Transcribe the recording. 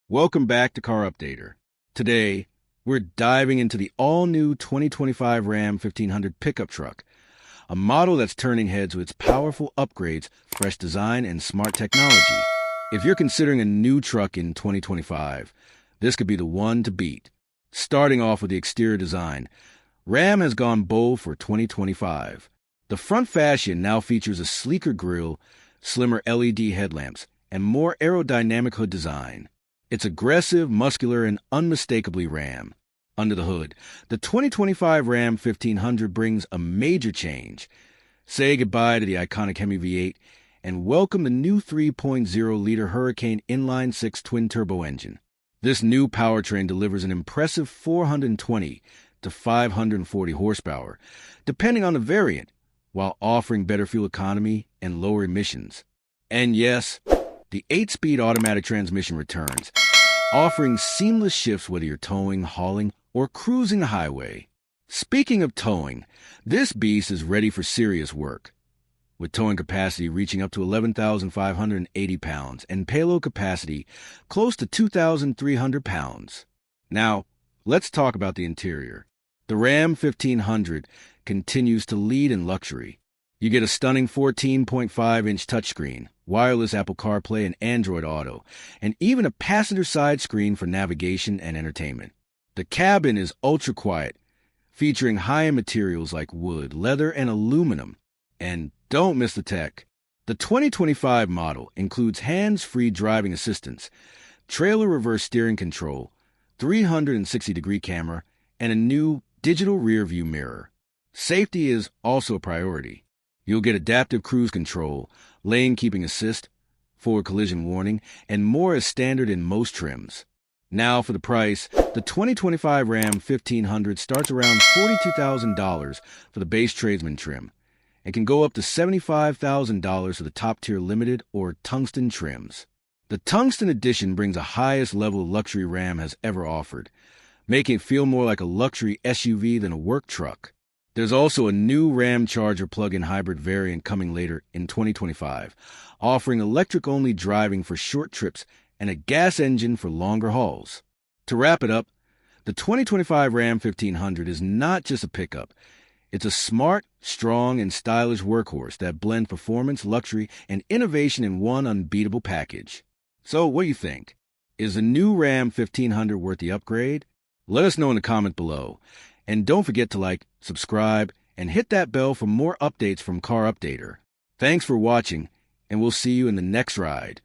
Welcome back to Car Updater. Today, we're diving into the all-new 2025 Ram 1500 pickup truck, a model that's turning heads with its powerful upgrades, fresh design, and smart technology. If you're considering a new truck in 2025, this could be the one to beat. Starting off with the exterior design, Ram has gone bold for 2025. The front fascia now features a sleeker grille, slimmer LED headlamps, and more aerodynamic hood design. It's aggressive, muscular, and unmistakably Ram. Under the hood, the 2025 Ram 1500 brings a major change. Say goodbye to the iconic HEMI V8 and welcome the new 3.0-liter Hurricane inline-six twin-turbo engine. This new powertrain delivers an impressive 420 to 540 horsepower, depending on the variant, while offering better fuel economy and lower emissions. And yes, the 8-speed automatic transmission returns, offering seamless shifts whether you're towing, hauling, or cruising the highway. Speaking of towing, this beast is ready for serious work, with towing capacity reaching up to 11,580 pounds and payload capacity close to 2,300 pounds. Now, let's talk about the interior. The Ram 1500 continues to lead in luxury. You get a stunning 14.5-inch touchscreen, wireless Apple CarPlay and Android Auto, and even a passenger side screen for navigation and entertainment. The cabin is ultra-quiet, featuring high-end materials like wood, leather, and aluminum. And don't miss the tech. The 2025 model includes hands-free driving assistance, trailer reverse steering control, 360-degree camera, and a new digital rear-view mirror. Safety is also a priority. You'll get adaptive cruise control, lane keeping assist, forward collision warning, and more as standard in most trims. Now for the price, the 2025 Ram 1500 starts around $42,000 for the base tradesman trim and can go up to $75,000 for the top-tier limited or tungsten trims. The tungsten edition brings the highest level of luxury Ram has ever offered, making it feel more like a luxury SUV than a work truck. There's also a new Ram Charger plug-in hybrid variant coming later in 2025, offering electric-only driving for short trips and a gas engine for longer hauls. To wrap it up, the 2025 Ram 1500 is not just a pickup. It's a smart, strong, and stylish workhorse that blends performance, luxury, and innovation in one unbeatable package. So what do you think? Is the new Ram 1500 worth the upgrade? Let us know in the comment below. And don't forget to like, subscribe, and hit that bell for more updates from Car Updater. Thanks for watching, and we'll see you in the next ride.